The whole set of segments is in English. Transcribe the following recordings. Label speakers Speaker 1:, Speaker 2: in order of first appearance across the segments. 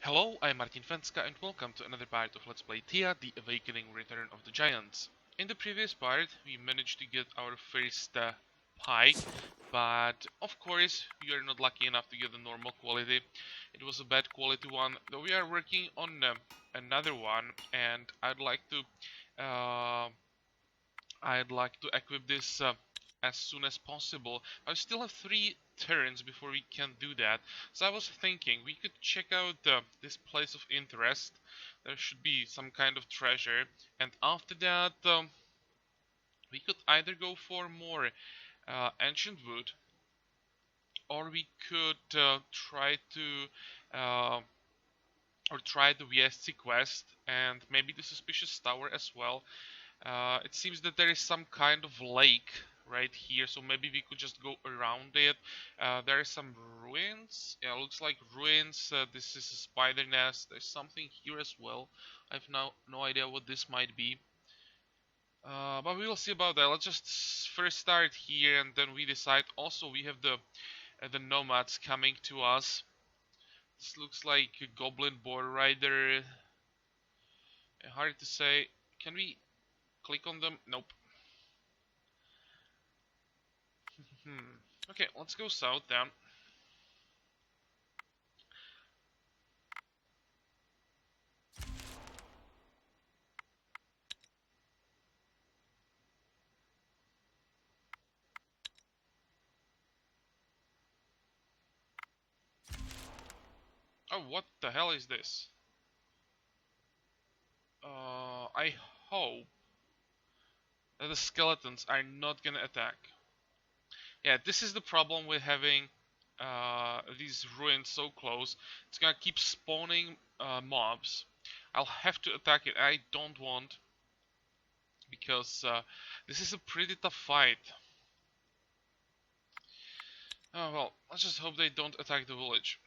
Speaker 1: Hello, I'm Martin.Fencka and welcome to another part of Let's Play Thea, the Awakening Return of the Giants. In the previous part, we managed to get our first pike, but of course, we are not lucky enough to get the normal quality. It was a bad quality one, though we are working on another one, and uh, I'd like to equip this as soon as possible. I still have 3 turns before we can do that. So I was thinking we could check out this place of interest. There should be some kind of treasure. And after that, we could either go for more ancient wood, or we could uh, try the VSC quest and maybe the suspicious tower as well. It seems that there is some kind of lake right here, so maybe we could just go around it. There are some ruins. Yeah, looks like ruins. This is a spider nest. There's something here as well. I've now no idea what this might be. But we will see about that. Let's just first start here, and then we decide. Also, we have the nomads coming to us. This looks like a goblin border rider. Hard to say. Can we click on them? Nope. Okay, let's go south then. Oh, what the hell is this? I hope that the skeletons are not gonna attack. Yeah, this is the problem with having these ruins so close. It's gonna keep spawning mobs. I'll have to attack it. I don't want, because this is a pretty tough fight. Oh well, let's just hope they don't attack the village.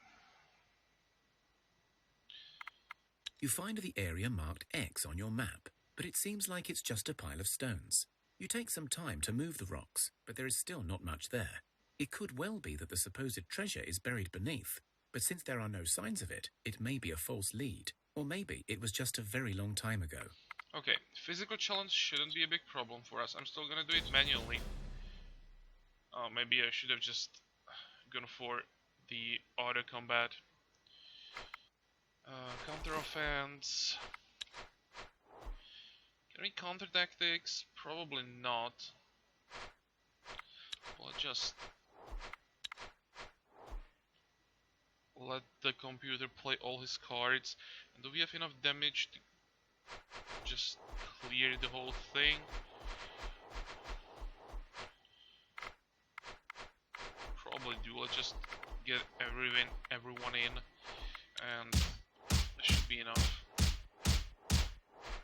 Speaker 2: You find the area marked X on your map, but it seems like it's just a pile of stones. You take some time to move the rocks, but there is still not much there. It could well be that the supposed treasure is buried beneath, but since there are no signs of it, it may be a false lead, or maybe it was just a very long time ago.
Speaker 1: Okay, physical challenge shouldn't be a big problem for us. I'm still gonna do it manually. Oh, maybe I should have just gone for the auto combat. Counter offense. Can we counter tactics? Probably not. We'll just let the computer play all his cards. And do we have enough damage to just clear the whole thing? Probably do. Let's just get everyone in, and that should be enough.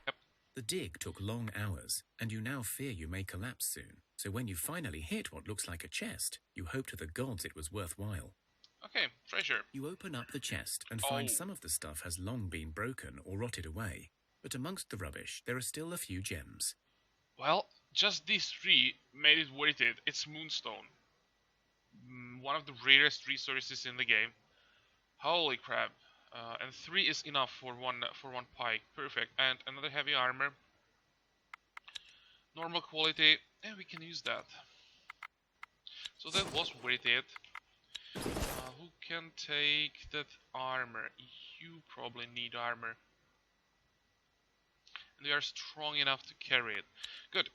Speaker 1: Yep.
Speaker 2: The dig took long hours, and you now fear you may collapse soon. So when you finally hit what looks like a chest, you hope to the gods it was worthwhile.
Speaker 1: Okay, treasure.
Speaker 2: You open up the chest and find
Speaker 1: Oh.
Speaker 2: some of the stuff has long been broken or rotted away, but amongst the rubbish there are still a few gems.
Speaker 1: Well, just these 3 made it worth it. It's Moonstone. One of the rarest resources in the game. Holy crap. And 3 is enough for one pike. Perfect. And another heavy armor. Normal quality. And we can use that. So that was worth it. Who can take that armor? You probably need armor. And they are strong enough to carry it. Good.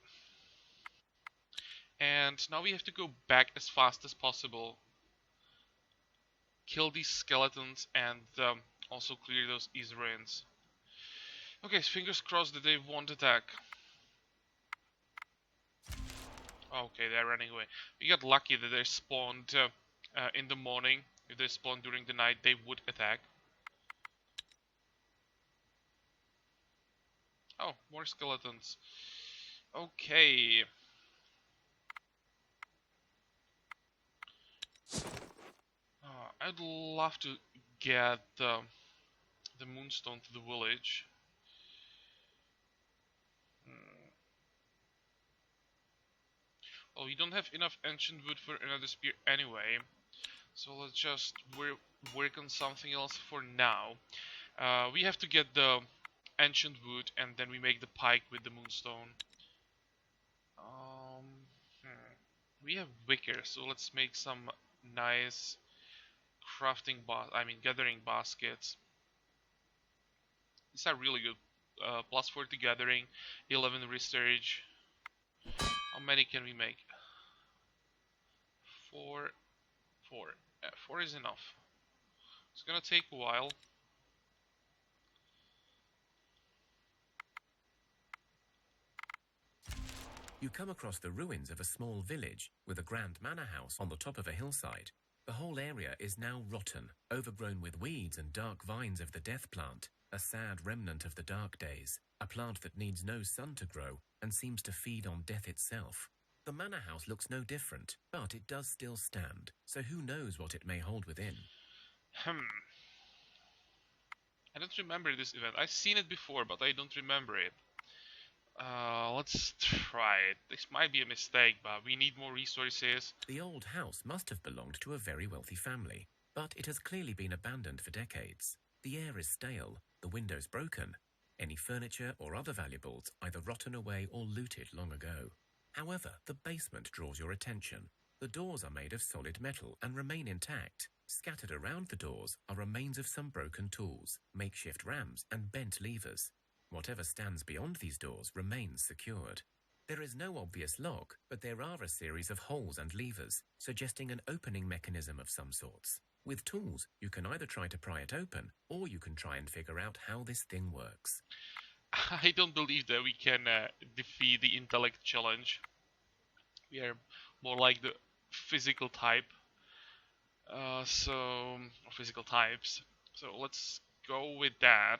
Speaker 1: And now we have to go back as fast as possible. Kill these skeletons and also clear those easy ruins. Okay, fingers crossed that they won't attack. Okay, they're running away. We got lucky that they spawned in the morning. If they spawned during the night, they would attack. Oh, more skeletons. Okay. I'd love to get the moonstone to the village. Well, we don't have enough ancient wood for another spear anyway. So let's just work on something else for now. We have to get the ancient wood, and then we make the pike with the moonstone. Um, we have wicker, so let's make some nice gathering baskets. These are really good. Plus 40 gathering, 11 research. How many can we make? Four, four. Four is enough. It's gonna take a while.
Speaker 2: You come across the ruins of a small village with a grand manor house on the top of a hillside. The whole area is now rotten, overgrown with weeds and dark vines of the death plant, a sad remnant of the dark days, a plant that needs no sun to grow and seems to feed on death itself. The manor house looks no different, but it does still stand, so who knows what it may hold within.
Speaker 1: I don't remember this event. I've seen it before, but I don't remember it. Let's try it. This might be a mistake, but we need more resources.
Speaker 2: The old house must have belonged to a very wealthy family, but it has clearly been abandoned for decades. The air is stale, the windows broken. Any furniture or other valuables either rotten away or looted long ago. However, the basement draws your attention. The doors are made of solid metal and remain intact. Scattered around the doors are remains of some broken tools, makeshift rams, and bent levers. Whatever stands beyond these doors remains secured. There is no obvious lock, but there are a series of holes and levers, suggesting an opening mechanism of some sorts. With tools, you can either try to pry it open, or you can try and figure out how this thing works.
Speaker 1: I don't believe that we can defeat the intellect challenge. We are more like the physical type. Or physical types. So let's go with that.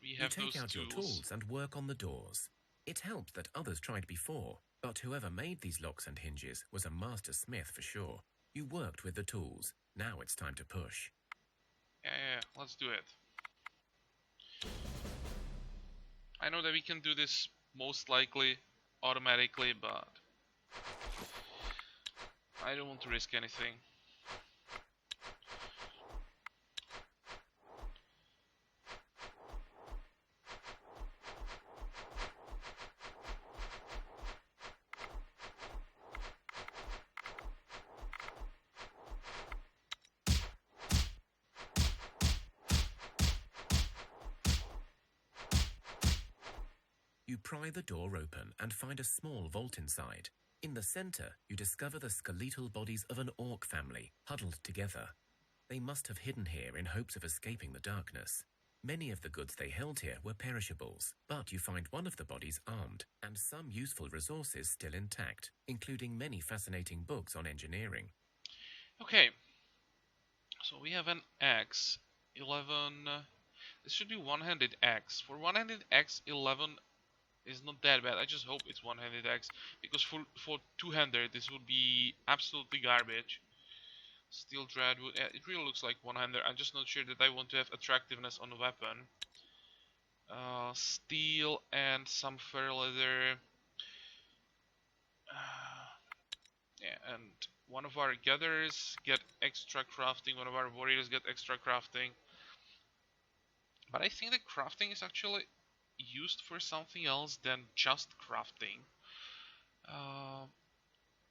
Speaker 1: We
Speaker 2: You
Speaker 1: have
Speaker 2: take
Speaker 1: those
Speaker 2: out your tools and work on the doors. It helped that others tried before, but whoever made these locks and hinges was a master smith for sure. You worked with the tools. Now it's time to push.
Speaker 1: Yeah, let's do it. I know that we can do this most likely automatically, but I don't want to risk anything.
Speaker 2: You pry the door open and find a small vault inside. In the center, you discover the skeletal bodies of an orc family, huddled together. They must have hidden here in hopes of escaping the darkness. Many of the goods they held here were perishables, but you find one of the bodies armed, and some useful resources still intact, including many fascinating books on engineering.
Speaker 1: Okay, so we have an axe, 11. This should be one-handed axe. For one-handed axe, 11 is not that bad. I just hope it's one-handed axe, because for two-handed this would be absolutely garbage. Steel dreadwood. Yeah, it really looks like one-hander. I'm just not sure that I want to have attractiveness on a weapon. Steel and some fur leather. Yeah, and one of our gatherers get extra crafting. One of our warriors get extra crafting. But I think that crafting is actually used for something else than just crafting. Uh,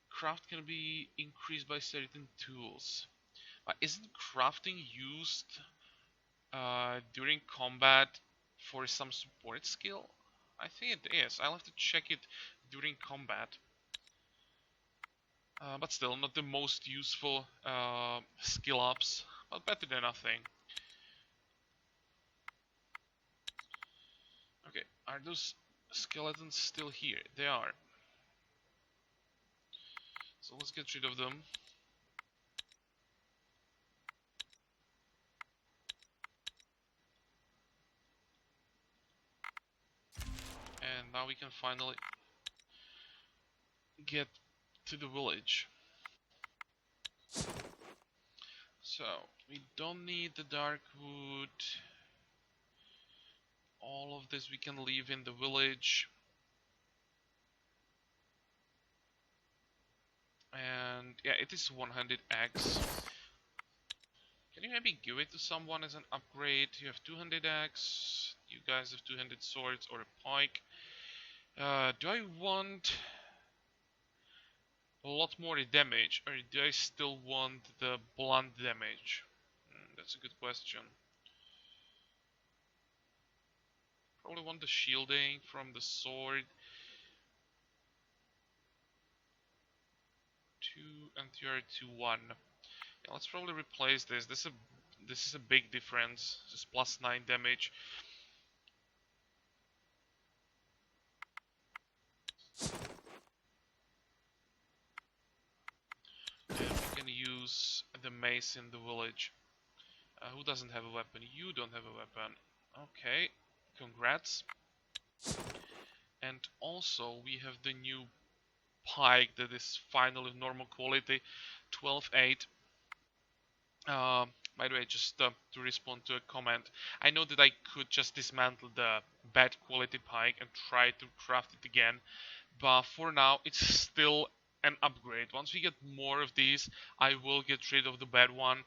Speaker 1: Craft can be increased by certain tools. But isn't crafting used during combat for some support skill? I think it is. I'll have to check it during combat. But still, not the most useful skill ups, but better than nothing. Okay, are those skeletons still here? They are. So let's get rid of them. And now we can finally get to the village. So, we don't need the dark wood. All of this we can leave in the village. And yeah, it is 100x. Can you maybe give it to someone as an upgrade? You have 200x. You guys have 200 swords or a pike. Do I want a lot more damage, or do I still want the blunt damage? That's a good question. Probably want the shielding from the sword. 2 and you are 2-1. Yeah, let's probably replace this. This is a big difference. This is +9 damage. And we can use the mace in the village. Who doesn't have a weapon? You don't have a weapon. Okay, congrats. And also we have the new pike that is finally normal quality, 12.8. By the way, just to respond to a comment, I know that I could just dismantle the bad quality pike and try to craft it again, but for now it's still an upgrade. Once we get more of these, I will get rid of the bad one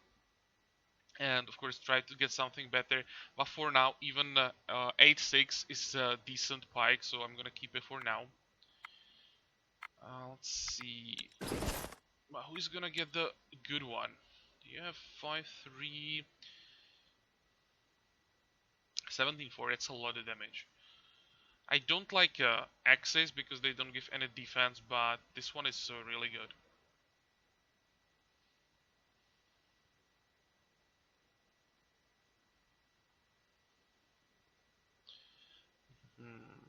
Speaker 1: and of course try to get something better, but for now even 8.6 is a decent pike, so I'm gonna keep it for now. Let's see, but who's gonna get the good one? You have 5.3, 17.4, it's a lot of damage. I don't like axes because they don't give any defense, but this one is really good. Hmm.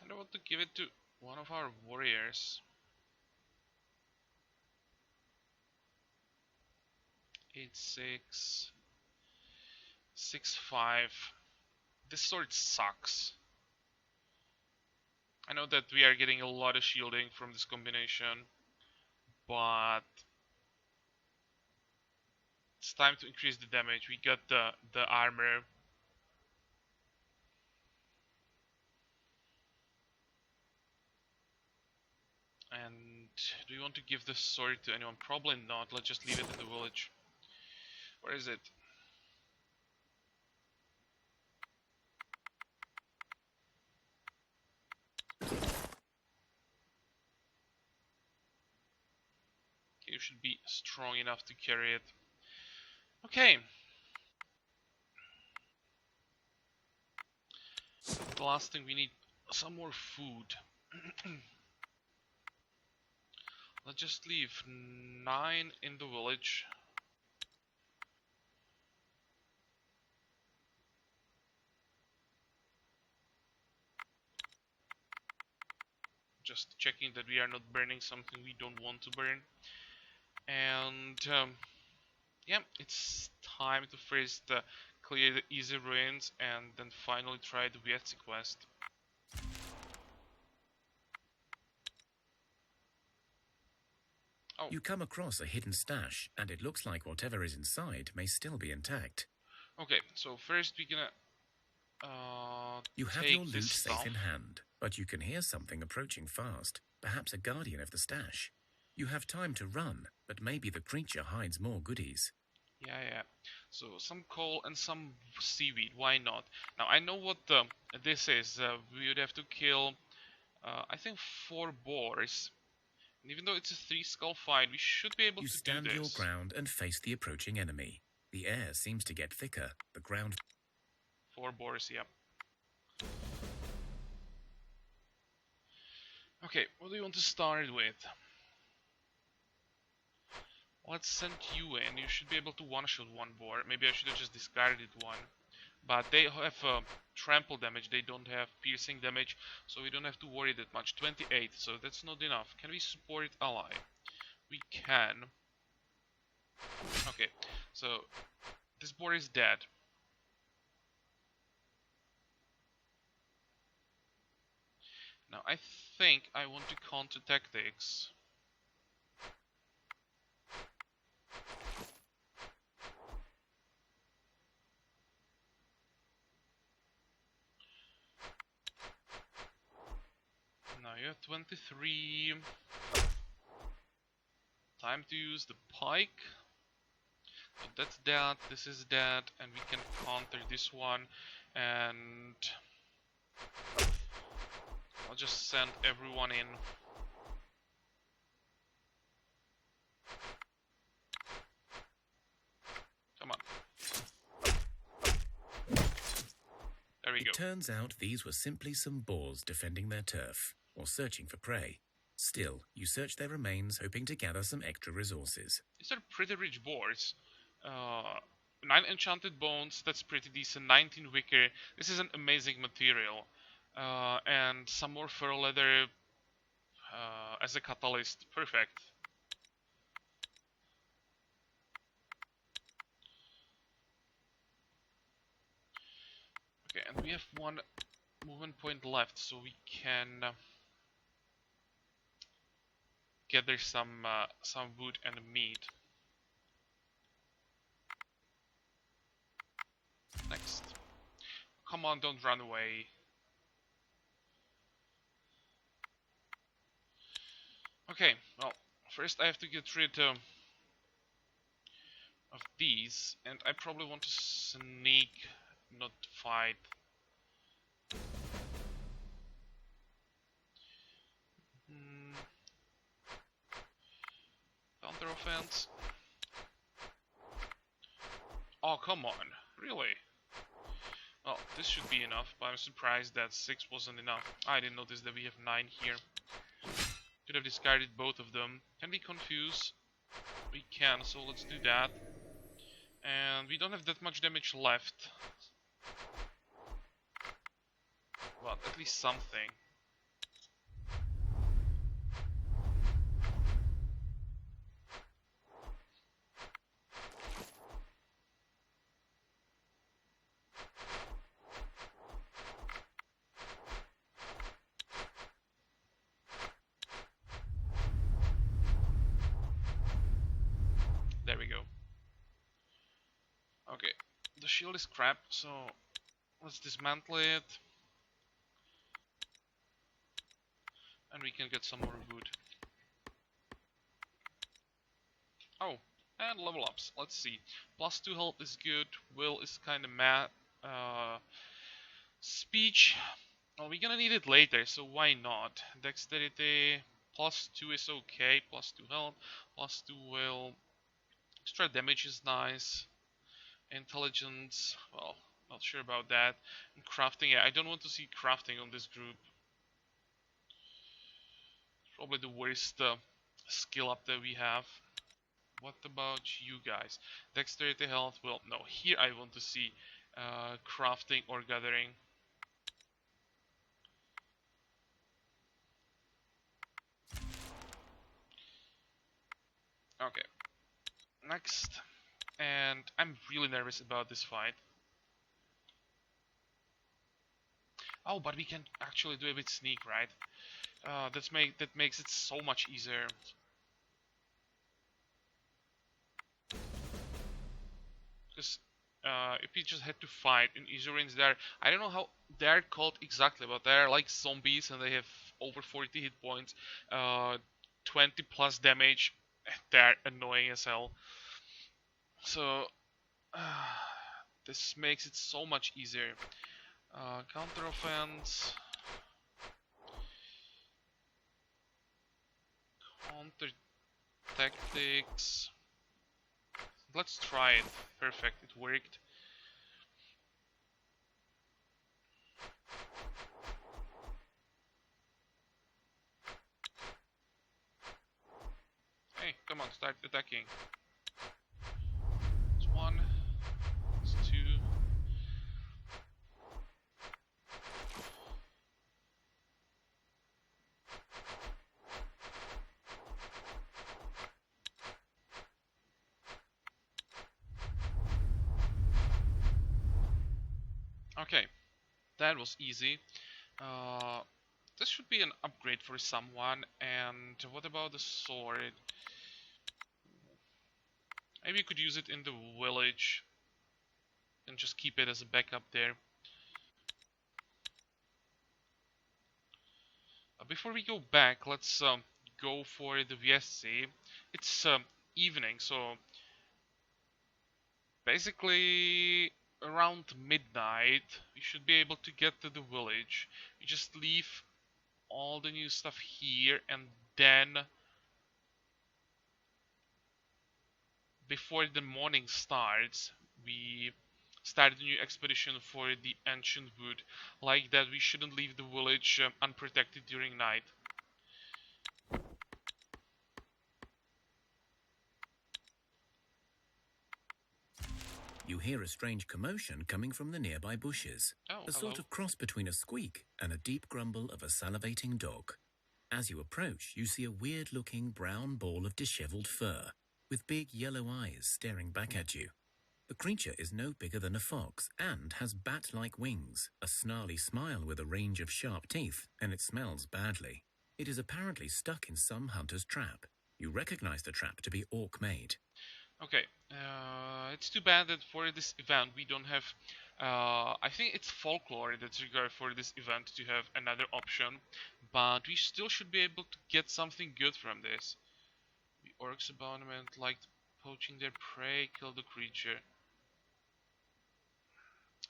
Speaker 1: Kinda want to give it to one of our warriors. 8.6, 6.5. This sword sucks. I know that we are getting a lot of shielding from this combination, but it's time to increase the damage. We got the armor. And do you want to give this sword to anyone? Probably not. Let's just leave it in the village. Where is it? You should be strong enough to carry it. Okay. The last thing, we need some more food. Let's just leave 9 in the village. Just checking that we are not burning something we don't want to burn. And yeah, it's time to first clear the easy ruins and then finally try the Vietzi quest. Oh.
Speaker 2: You come across a hidden stash, and it looks like whatever is inside may still be intact.
Speaker 1: Okay, so first we're gonna
Speaker 2: you have
Speaker 1: take
Speaker 2: your loot
Speaker 1: this
Speaker 2: safe
Speaker 1: stuff
Speaker 2: in hand, but you can hear something approaching fast, perhaps a guardian of the stash. You have time to run, but maybe the creature hides more goodies.
Speaker 1: Yeah. So some coal and some seaweed, why not? Now I know what this is. We would have to kill, I think 4 boars. And even though it's a 3 skull fight, we should be able
Speaker 2: You
Speaker 1: to do
Speaker 2: stand
Speaker 1: this.
Speaker 2: your ground and face the approaching enemy. The air seems to get thicker. The ground...
Speaker 1: 4 boars, yeah. Okay, what do you want to start with? Let's send you in. You should be able to one-shot 1 boar. Maybe I should have just discarded 1. But they have trample damage, they don't have piercing damage, so we don't have to worry that much. 28, so that's not enough. Can we support ally? We can. Okay, so this boar is dead. Now I think I want to counter tactics. you have 23. Time to use the pike. So that's that, this is that, and we can counter this one, and I'll just send everyone in. Come on. There we go.
Speaker 2: It turns out these were simply some boars defending their turf, or searching for prey. Still, you search their remains, hoping to gather some extra resources.
Speaker 1: These are pretty rich boars. 9 enchanted bones, that's pretty decent. 19 wicker, this is an amazing material. And some more fur leather as a catalyst, perfect. Okay, and we have one movement point left, so we can gather some wood and meat. Next. Come on, don't run away. Okay, well, first I have to get rid of these, and I probably want to sneak, not fight. Counter offense. Oh, come on, really? Well, this should be enough, but I'm surprised that 6 wasn't enough. I didn't notice that we have 9 here. Could have discarded both of them. Can we confuse? We can, so let's do that. And we don't have that much damage left. Well, at least something. There we go. Okay, the shield is crap, so let's dismantle it. And we can get some more wood. Oh, and level ups. Let's see. +2 health is good. Will is kinda mad. Speech. Well, we're gonna need it later, so why not? Dexterity. +2 is okay. +2 health. +2 will. Extra damage is nice. Intelligence. Well, not sure about that. And crafting. Yeah, I don't want to see crafting on this group. Probably the worst skill up that we have. What about you guys? Dexterity, health, well, no. Here I want to see crafting or gathering. Okay. Next. And I'm really nervous about this fight. Oh, but we can actually do it with sneak, right? That makes it so much easier. Because if we just had to fight in Isurians, I don't know how they're called exactly, but they're like zombies and they have over 40 hit points, 20 plus damage. They're annoying as hell. So this makes it so much easier. Counter offense, counter tactics. Let's try it. Perfect, it worked. Hey, come on, start attacking. It's 1, it's 2. Okay, that was easy. This should be an upgrade for someone. And what about the sword? Maybe you could use it in the village and just keep it as a backup there. A Before we go back, let's go for the VSC. It's evening, so basically around midnight we should be able to get to the village. We just leave all the new stuff here, and then before the morning starts, we start a new expedition for the ancient wood. Like that, we shouldn't leave the village unprotected during night.
Speaker 2: You hear a strange commotion coming from the nearby bushes.
Speaker 1: Oh,
Speaker 2: A
Speaker 1: hello.
Speaker 2: sort of cross between a squeak and a deep grumble of a salivating dog. As you approach, you see a weird-looking brown ball of disheveled fur, with big yellow eyes staring back at you. The creature is no bigger than a fox and has bat-like wings, a snarly smile with a range of sharp teeth, and it smells badly. It is apparently stuck in some hunter's trap. You recognize the trap to be orc-made.
Speaker 1: Okay, it's too bad that for this event we don't have. I think it's folklore that's required for this event to have another option, but we still should be able to get something good from this. The orcs' abandonment, like poaching their prey, kill the creature.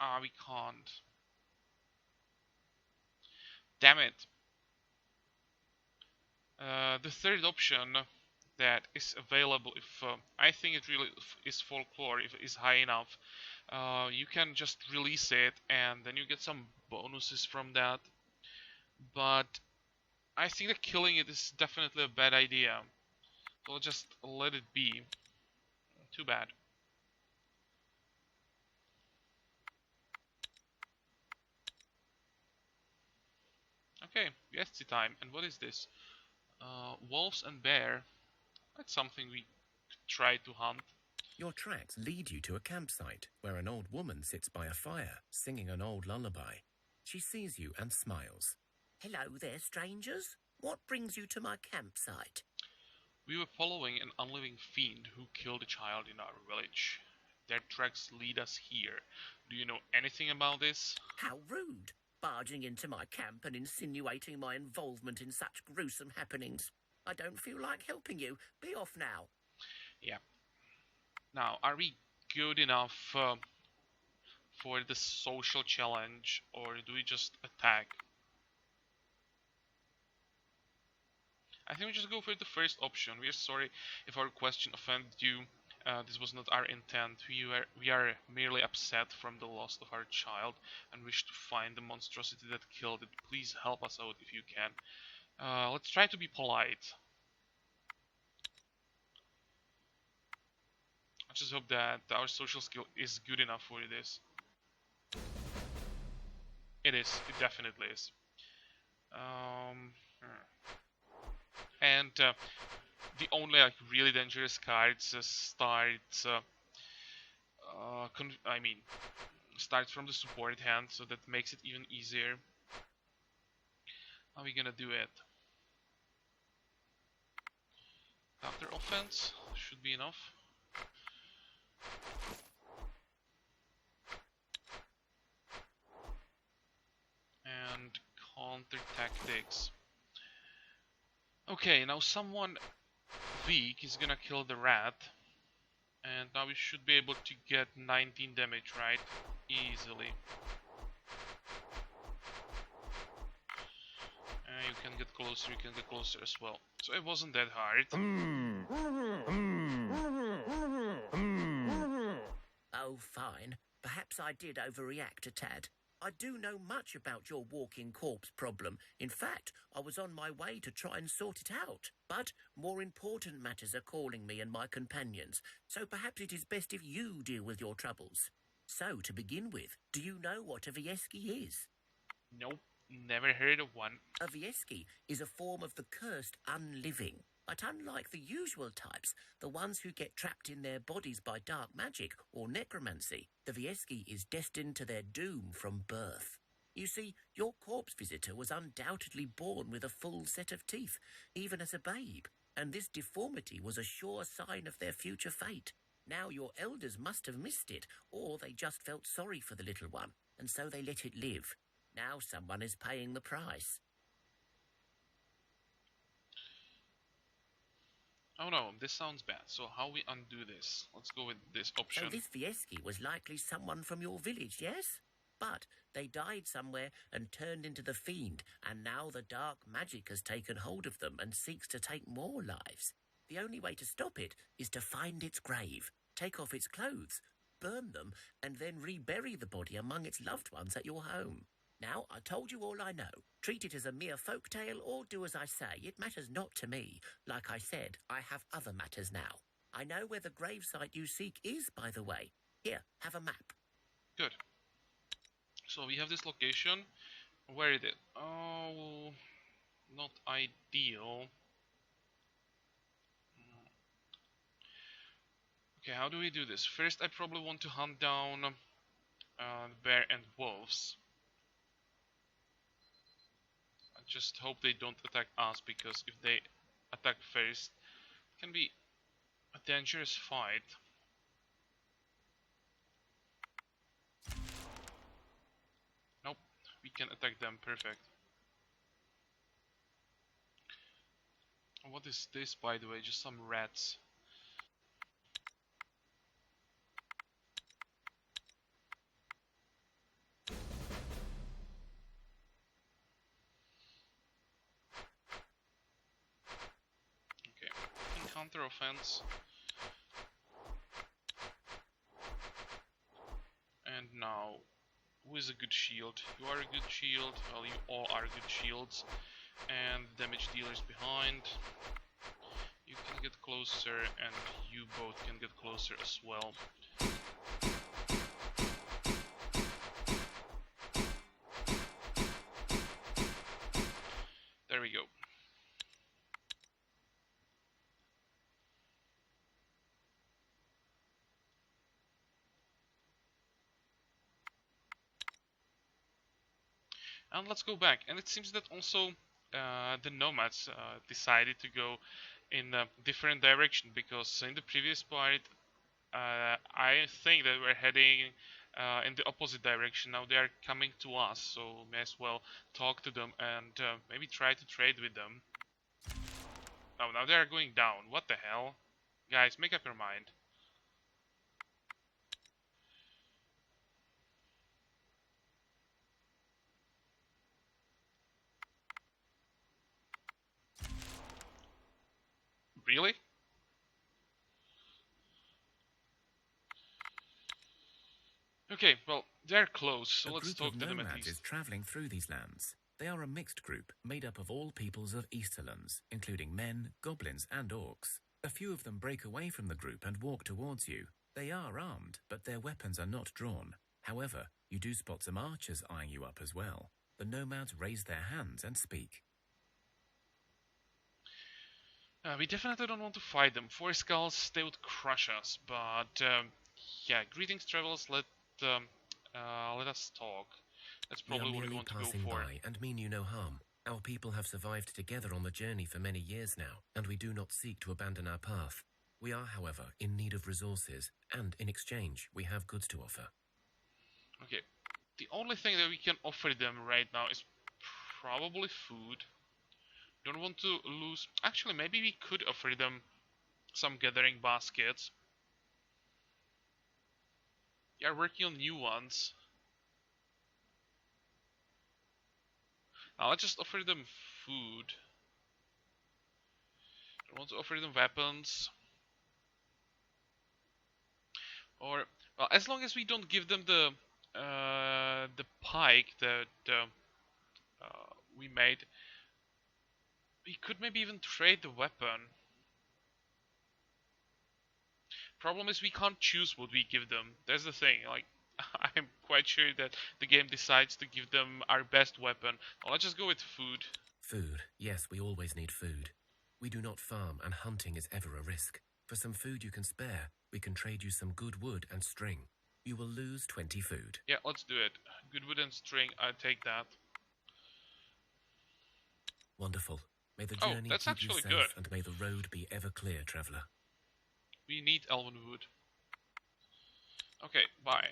Speaker 1: Ah, we can't. Damn it. The third option that is available, if I think it really is folklore, if it is high enough, you can just release it and then you get some bonuses from that. But I think that killing it is definitely a bad idea. So I'll just let it be. Too bad. Okay, Yesty time. And what is this? Wolves and bear. That's something we could try to hunt.
Speaker 2: Your tracks lead you to a campsite where an old woman sits by a fire, singing an old lullaby. She sees you and smiles.
Speaker 3: Hello there, strangers. What brings you to my campsite?
Speaker 1: We were following an unliving fiend who killed a child in our village. Their tracks lead us here. Do you know anything about this?
Speaker 3: How rude, barging into my camp and insinuating my involvement in such gruesome happenings. I don't feel like helping you. Be off now.
Speaker 1: Yeah. Now, are we good enough for the social challenge, or do we just attack? I think we just go for the first option. We are sorry if our question offended you. This was not our intent. We are merely upset from the loss of our child and wish to find the monstrosity that killed it. Please help us out if you can. Let's try to be polite. I just hope that our social skill is good enough for this. It is. It definitely is. And the only like really dangerous cards starts from the support hand, so that makes it even easier. How are we gonna do it? Counter offense should be enough. And counter tactics. Okay, now someone weak is gonna kill the rat. And now we should be able to get 19 damage, right? Easily. You can get closer as well. So it wasn't that hard.
Speaker 3: Oh, fine. Perhaps I did overreact a tad. I do know much about your walking corpse problem. In fact, I was on my way to try and sort it out. But more important matters are calling me and my companions, so perhaps it is best if you deal with your troubles. So, to begin with, do you know what a Vieski is?
Speaker 1: Nope, never heard of one.
Speaker 3: A Vieski is a form of the cursed unliving. But unlike the usual types, the ones who get trapped in their bodies by dark magic or necromancy, the Vieski is destined to their doom from birth. You see, your corpse visitor was undoubtedly born with a full set of teeth, even as a babe, and this deformity was a sure sign of their future fate. Now your elders must have missed it, or they just felt sorry for the little one, and so they let it live. Now someone is paying the price.
Speaker 1: Oh no, this sounds bad. So how we undo this? Let's go with this
Speaker 3: So
Speaker 1: option.
Speaker 3: this Vieski was likely someone from your village, yes? But they died somewhere and turned into the fiend, and now the dark magic has taken hold of them and seeks to take more lives. The only way to stop it is to find its grave, take off its clothes, burn them, and then rebury the body among its loved ones at your home. Now, I told you all I know. Treat it as a mere folk tale or do as I say. It matters not to me. Like I said, I have other matters now. I know where the gravesite you seek is, by the way. Here, have a map.
Speaker 1: Good. So we have this location. Where is it? Oh, not ideal. Okay, how do we do this? First, I probably want to hunt down bear and wolves. I just hope they don't attack us, because if they attack first, it can be a dangerous fight. Nope, we can attack them. Perfect. What is this, by the way? Just some rats. Okay, counter offense. And now, who is a good shield? You are a good shield. Well, you all are good shields. And damage dealers behind. You can get closer, and you both can get closer as well. There we go. And let's go back. And it seems that also the nomads decided to go in a different direction, because in the previous part I think that we're heading in the opposite direction. Now they are coming to us, so may as well talk to them and maybe try to trade with them. Oh, now they are going down. What the hell? Guys, make up your mind. Really? Okay, well, they're close, so
Speaker 2: A
Speaker 1: let's
Speaker 2: group of
Speaker 1: talk to them at
Speaker 2: nomads is
Speaker 1: least.
Speaker 2: travelling through these lands. They are a mixed group made up of all peoples of Easterlands, including men, goblins, and orcs. A few of them break away from the group and walk towards you. They are armed, but their weapons are not drawn. However, you do spot some archers eyeing you up as well. The nomads raise their hands and speak.
Speaker 1: We definitely don't want to fight them. Four skulls, they would crush us. But yeah, greetings, travelers. Let us talk. That's
Speaker 2: We are
Speaker 1: probably what we
Speaker 2: merely
Speaker 1: want to go
Speaker 2: passing
Speaker 1: for.
Speaker 2: by and mean you no harm. Our people have survived together on the journey for many years now, and we do not seek to abandon our path. We are, however, in need of resources, and in exchange, we have goods to offer.
Speaker 1: Okay, the only thing that we can offer them right now is probably food. Don't want to lose. Actually, maybe we could offer them some gathering baskets. We are working on new ones. Now let's just offer them food. Don't want to offer them weapons. Or, well, as long as we don't give them the pike that we made, we could maybe even trade the weapon. Problem is we can't choose what we give them. That's the thing. Like, I'm quite sure that the game decides to give them our best weapon. Well, let's just go with food.
Speaker 2: Food. Yes, we always need food. We do not farm, and hunting is ever a risk. For some food you can spare, we can trade you some good wood and string. You will lose 20 food.
Speaker 1: Yeah, let's do it. Good wood and string, I take that.
Speaker 2: Wonderful. May the
Speaker 1: Oh,
Speaker 2: journey
Speaker 1: that's
Speaker 2: keep you
Speaker 1: actually
Speaker 2: safe,
Speaker 1: good.
Speaker 2: and may the road be ever clear, traveller.
Speaker 1: We need elven wood. Okay, bye.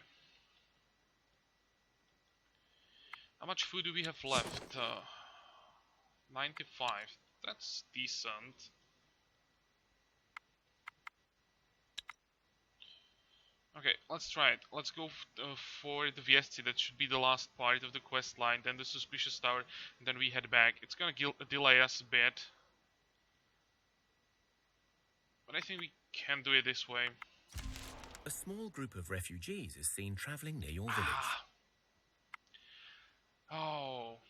Speaker 1: How much food do we have left? 95. That's decent. Okay, let's try it. Let's go for the Viesti. That should be the last part of the quest line. Then the Suspicious Tower, and then we head back. It's gonna delay us a bit, but I think we can do it this way.
Speaker 2: A small group of refugees is seen travelling near your village.
Speaker 1: Ah, oh,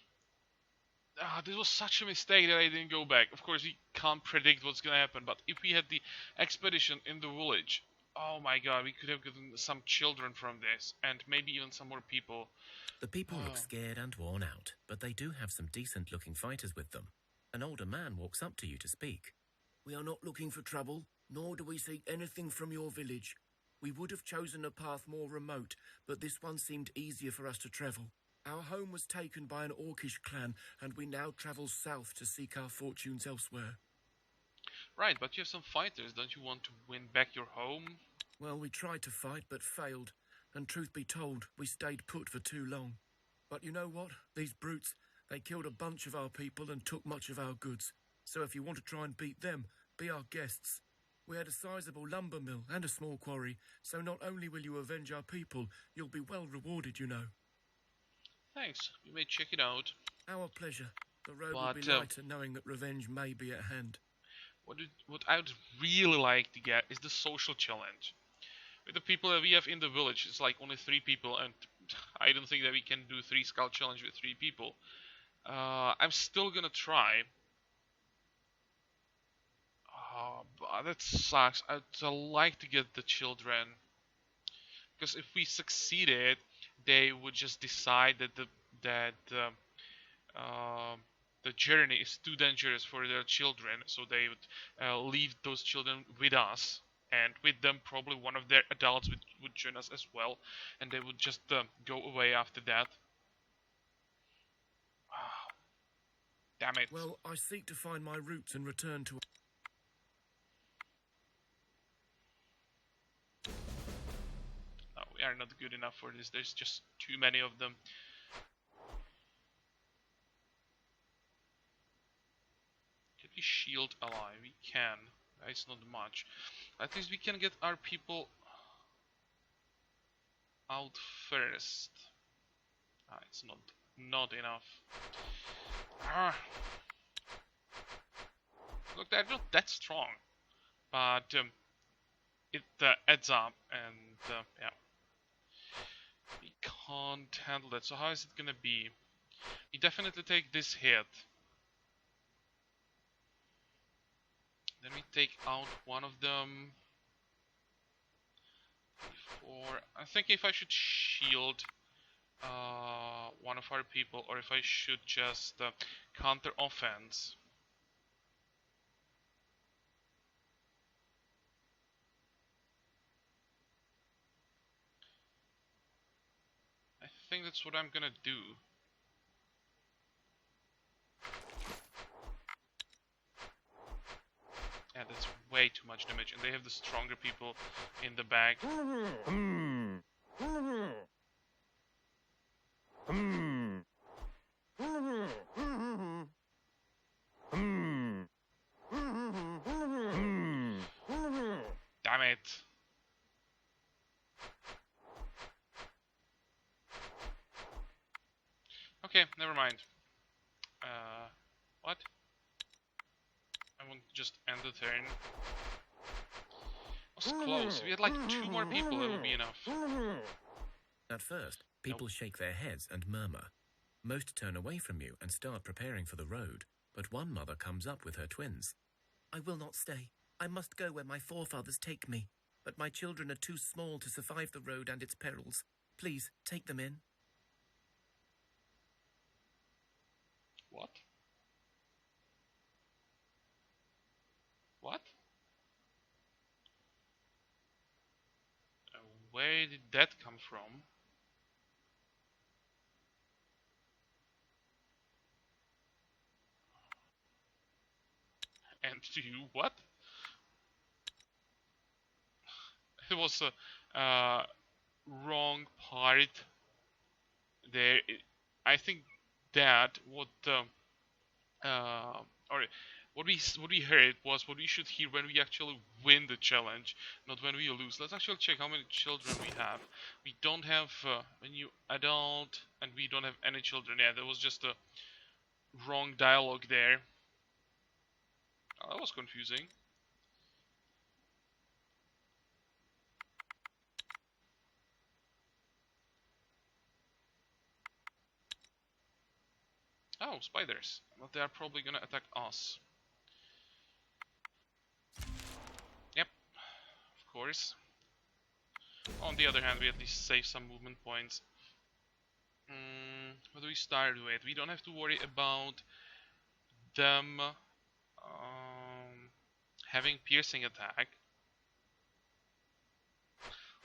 Speaker 1: this was such a mistake that I didn't go back. Of course, we can't predict what's gonna happen, but if we had the expedition in the village, oh my god, we could have gotten some children from this, and maybe even some more people.
Speaker 2: The people look
Speaker 1: Oh.
Speaker 2: scared and worn out, but they do have some decent-looking fighters with them. An older man walks up to you to speak.
Speaker 4: We are not looking for trouble, nor do we seek anything from your village. We would have chosen a path more remote, but this one seemed easier for us to travel. Our home was taken by an Orcish clan, and we now travel south to seek our fortunes elsewhere.
Speaker 1: Right, but you have some fighters. Don't you want to win back your home?
Speaker 4: Well, we tried to fight, but failed. And truth be told, we stayed put for too long. But you know what? These brutes, they killed a bunch of our people and took much of our goods. So if you want to try and beat them, be our guests. We had a sizable lumber mill and a small quarry, so not only will you avenge our people, you'll be well rewarded, you know.
Speaker 1: Thanks. We may check it out.
Speaker 4: Our pleasure. The road will be
Speaker 1: But
Speaker 4: lighter knowing that revenge may be at hand.
Speaker 1: what I would really like to get is the social challenge. With the people that we have in the village, it's like only 3 people, and I don't think that we can do 3 scout challenge with 3 people. I'm still gonna try. But that sucks. I'd like to get the children, because if we succeeded, they would just decide that the journey is too dangerous for their children, so they would leave those children with us, and with them probably one of their adults would join us as well, and they would just go away after that. Damn it.
Speaker 4: Well, I seek to find my roots and return to...
Speaker 1: No, we are not good enough for this. There's just too many of them. Can we shield ally? We can. It's not much. At least we can get our people out first. It's not enough. Look, they're not that strong, but it adds up, and yeah, we can't handle that. So how is it gonna be? We definitely take this hit. Then we take out one of them. 4. I think if I should shield one of our people, or if I should just counter offense. I think that's what I'm gonna do. Yeah, that's way too much damage, and they have the stronger people in the back. Damn it. Okay, never mind. What? I want to just end the turn. It was close. If we had like 2 more people, that would be enough.
Speaker 2: At first, people shake their heads and murmur. Most turn away from you and start preparing for the road, but one mother comes up with her twins.
Speaker 3: I will not stay. I must go where my forefathers take me. But my children are too small to survive the road and its perils. Please, take them in.
Speaker 1: What? What? Where did that come from? And to you, what? It was a wrong part there. I think that what or what we heard was what we should hear when we actually win the challenge, not when we lose. Let's actually check how many children we have. We don't have a new adult, and we don't have any children. Yeah, there was just a wrong dialogue there. Oh, that was confusing. Oh, spiders. But they are probably gonna attack us. Yep, of course. On the other hand, we at least save some movement points. What do we start with? We don't have to worry about them having piercing attack.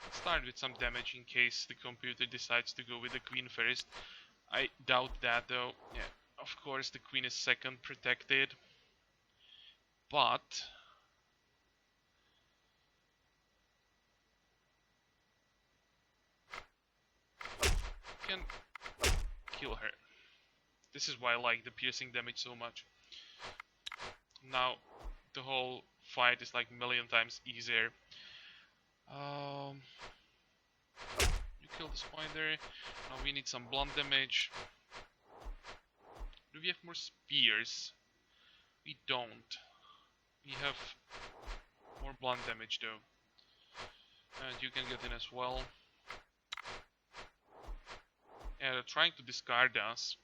Speaker 1: Let's start with some damage in case the computer decides to go with the queen first. I doubt that though. Yeah, of course the queen is second protected. But can kill her. This is why I like the piercing damage so much. Now the whole fight is like a million times easier. You kill the spider. Now we need some blunt damage. Do we have more spears? We don't. We have more blunt damage though. And you can get in as well. Yeah, they're trying to discard us.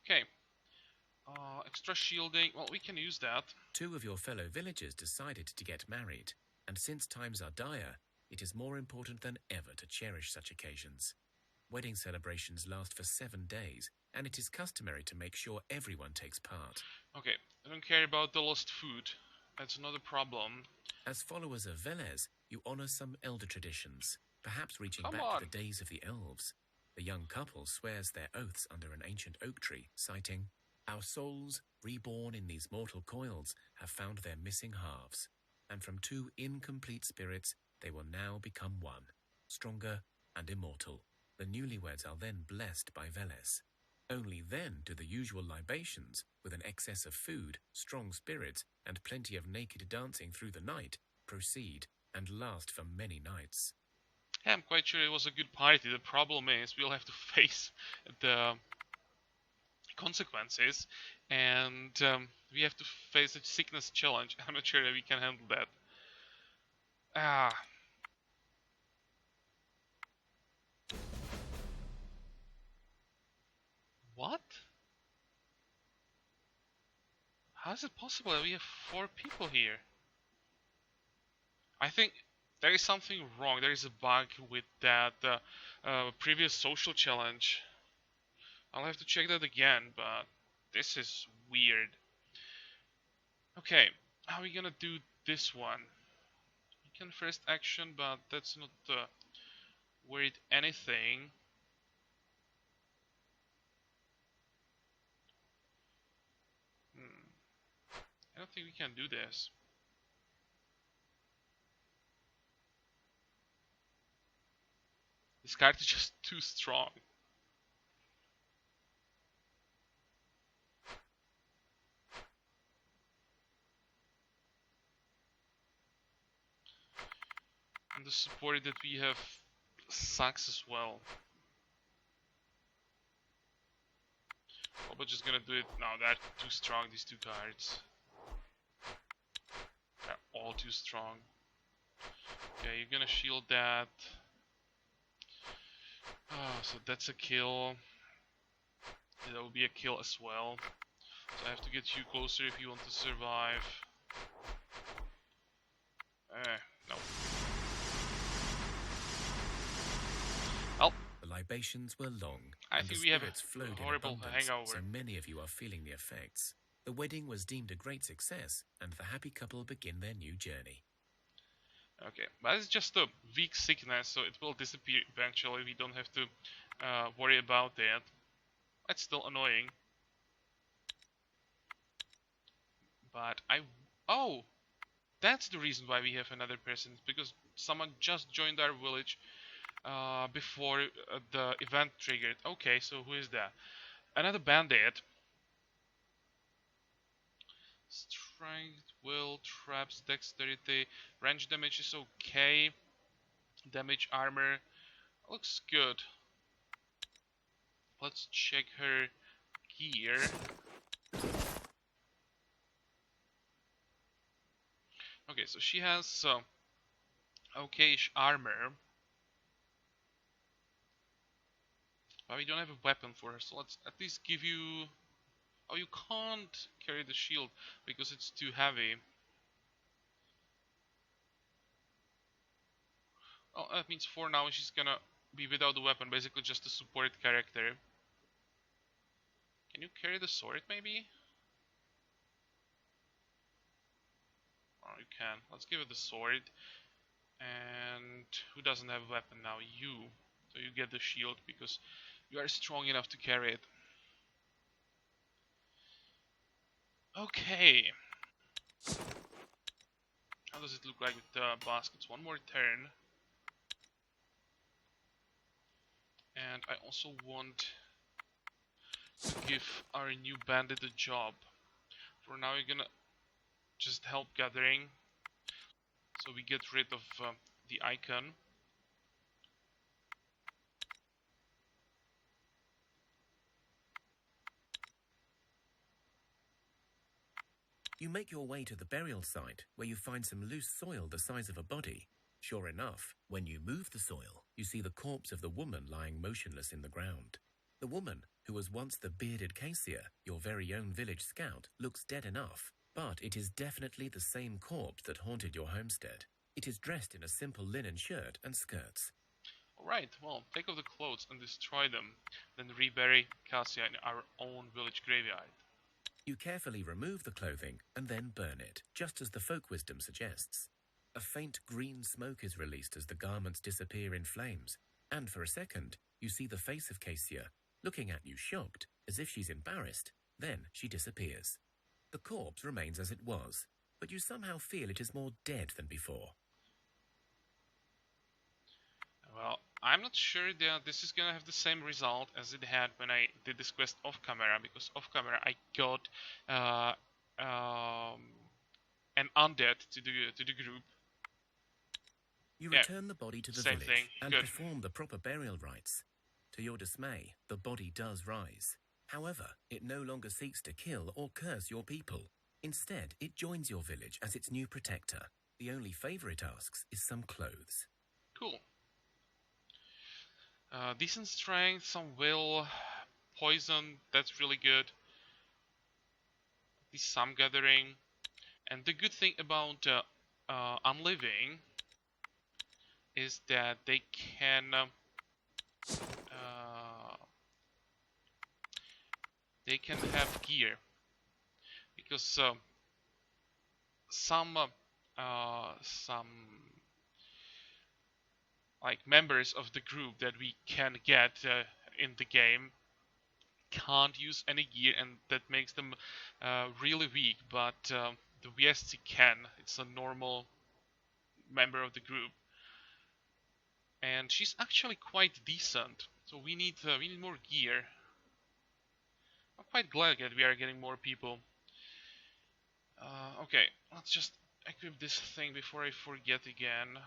Speaker 1: Okay. Extra shielding. Well, we can use that.
Speaker 2: 2 of your fellow villagers decided to get married, and since times are dire, it is more important than ever to cherish such occasions. Wedding celebrations last for 7 days, and it is customary to make sure everyone takes part.
Speaker 1: Okay, I don't care about the lost food. That's not a problem.
Speaker 2: As followers of Veles, you honor some elder traditions, perhaps reaching
Speaker 1: Come
Speaker 2: back
Speaker 1: on.
Speaker 2: to the days of the elves. The young couple swears their oaths under an ancient oak tree, citing, "Our souls, reborn in these mortal coils, have found their missing halves, and from 2 incomplete spirits they will now become one, stronger and immortal." The newlyweds are then blessed by Veles. Only then do the usual libations, with an excess of food, strong spirits, and plenty of naked dancing through the night, proceed and last for many nights.
Speaker 1: Yeah, I'm quite sure it was a good party. The problem is we'll have to face the consequences, and we have to face a sickness challenge. I'm not sure that we can handle that. Ah. What? How is it possible that we have 4 people here? I think there is something wrong. There is a bug with that previous social challenge. I'll have to check that again, but this is weird. Okay, how are we gonna do this one? We can first action, but that's not worth anything. I don't think we can do this. This card is just too strong. And the support that we have sucks as well. Oh, but just gonna do it. No, they're too strong, these 2 cards. They're all too strong. Okay, you're gonna shield that. Oh, so that's a kill. That will be a kill as well. So I have to get you closer if you want to survive. No. Well,
Speaker 2: The libations were long,
Speaker 1: I
Speaker 2: and the
Speaker 1: think we have
Speaker 2: spirits
Speaker 1: a
Speaker 2: flowed in
Speaker 1: horrible
Speaker 2: abundance,
Speaker 1: hangover.
Speaker 2: so many of you are feeling the effects. The wedding was deemed a great success, and the happy couple begin their new journey.
Speaker 1: Okay, but it's just a weak sickness, so it will disappear eventually. We don't have to worry about that. It's still annoying. But oh, that's the reason why we have another person. It's because someone just joined our village before the event triggered. Okay, so who is that? Another bandit. Strength, will, traps, dexterity, range damage is okay. Damage armor looks good. Let's check her gear. Okay, so she has okayish armor, but we don't have a weapon for her. So let's at least give you. Oh, you can't carry the shield because it's too heavy. Oh, that means for now she's gonna be without the weapon, basically just a support character. Can you carry the sword, maybe? Oh, you can. Let's give it the sword. And who doesn't have a weapon now? You. So you get the shield because you are strong enough to carry it. Okay. How does it look like with the baskets? One more turn. And I also want to give our new bandit a job. For now, you're gonna just help gathering. So we get rid of the icon.
Speaker 2: You make your way to the burial site, where you find some loose soil the size of a body. Sure enough, when you move the soil, you see the corpse of the woman lying motionless in the ground. The woman, who was once the bearded Cassia, your very own village scout, looks dead enough, but it is definitely the same corpse that haunted your homestead. It is dressed in a simple linen shirt and skirts.
Speaker 1: Alright, well, take off the clothes and destroy them, then rebury Cassia in our own village graveyard.
Speaker 2: You carefully remove the clothing and then burn it, just as the folk wisdom suggests. A faint green smoke is released as the garments disappear in flames, and for a second, you see the face of Cassia, looking at you shocked, as if she's embarrassed. Then she disappears. The corpse remains as it was, but you somehow feel it is more dead than before.
Speaker 1: Well, I'm not sure that this is gonna have the same result as it had when I did this quest off camera, because off camera I got uh, an undead to the group.
Speaker 2: You
Speaker 1: Yeah,
Speaker 2: return the body to the
Speaker 1: same
Speaker 2: village
Speaker 1: thing.
Speaker 2: and
Speaker 1: Good.
Speaker 2: perform the proper burial rites. To your dismay, the body does rise. However, it no longer seeks to kill or curse your people. Instead, it joins your village as its new protector. The only favor it asks is some clothes.
Speaker 1: Cool. Decent strength, some will, poison, that's really good. At least some gathering. And the good thing about Unliving is that they can have gear, because some like members of the group that we can get in the game can't use any gear, and that makes them really weak. But the VSC can. It's a normal member of the group, and she's actually quite decent. So we need more gear. I'm quite glad that we are getting more people. Okay, let's just equip this thing before I forget again.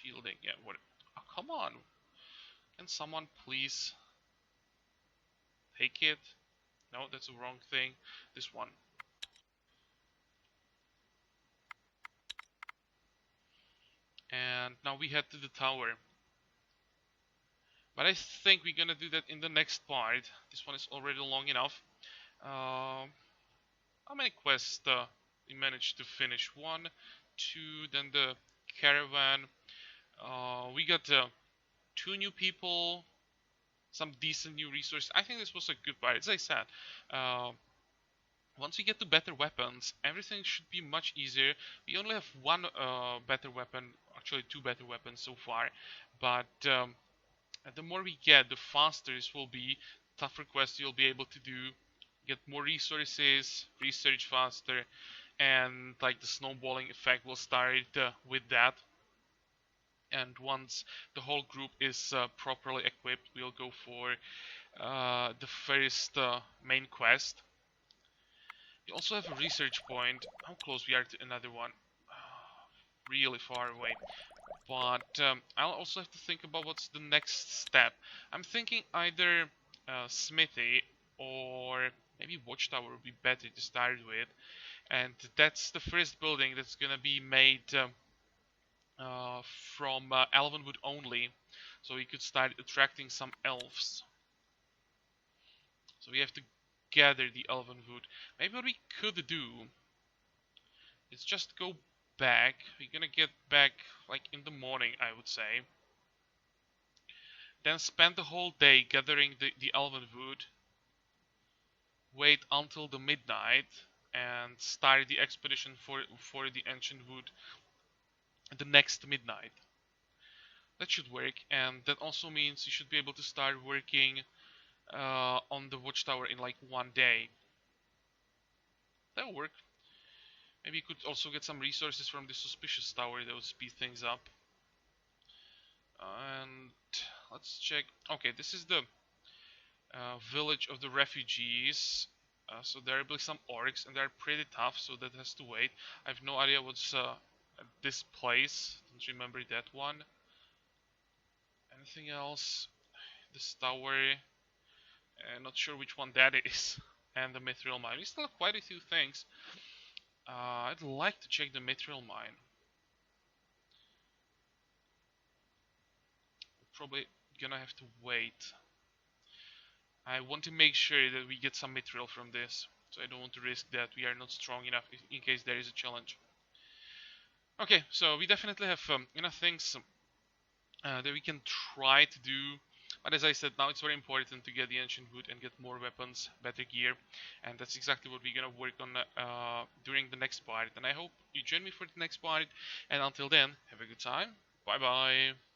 Speaker 1: Shielding, yeah, what? Oh, come on. Can someone please take it? No, that's the wrong thing. This one. And now we head to the tower. But I think we're gonna do that in the next part. This one is already long enough. How many quests we managed to finish? 1, 2, then the caravan. We got 2 new people, some decent new resources. I think this was a good part. As I said, once we get to better weapons, everything should be much easier. We only have 1 better weapon, actually 2 better weapons so far, but the more we get, the faster this will be. Tougher quests you'll be able to do, get more resources, research faster, and like the snowballing effect will start with that. And once the whole group is properly equipped, we'll go for the first main quest. We also have a research point. How close we are to another one? Really far away. But I'll also have to think about what's the next step. I'm thinking either smithy or maybe watchtower would be better to start with. And that's the first building that's gonna be made from elven wood only. So we could start attracting some elves. So we have to gather the elven wood. Maybe what we could do is just go back. We're gonna get back like in the morning, I would say. Then spend the whole day gathering the elven wood. Wait until the midnight and start the expedition for the ancient wood the next midnight. That should work, and that also means you should be able to start working on the watchtower in like one day. That'll work. Maybe you could also get some resources from the suspicious tower that would speed things up. And let's check. Okay, this is the village of the refugees. So there will be some orcs, and they're pretty tough, so that has to wait. I have no idea what's at this place. Don't remember that one. Anything else? This tower. Not sure which one that is. And the mithril mine. We still have quite a few things. I'd like to check the mithril mine. Probably gonna have to wait. I want to make sure that we get some mithril from this. So I don't want to risk that we are not strong enough in case there is a challenge. Okay, so we definitely have enough things that we can try to do. But as I said, now it's very important to get the ancient wood and get more weapons, better gear. And that's exactly what we're gonna work on during the next part. And I hope you join me for the next part. And until then, have a good time. Bye bye.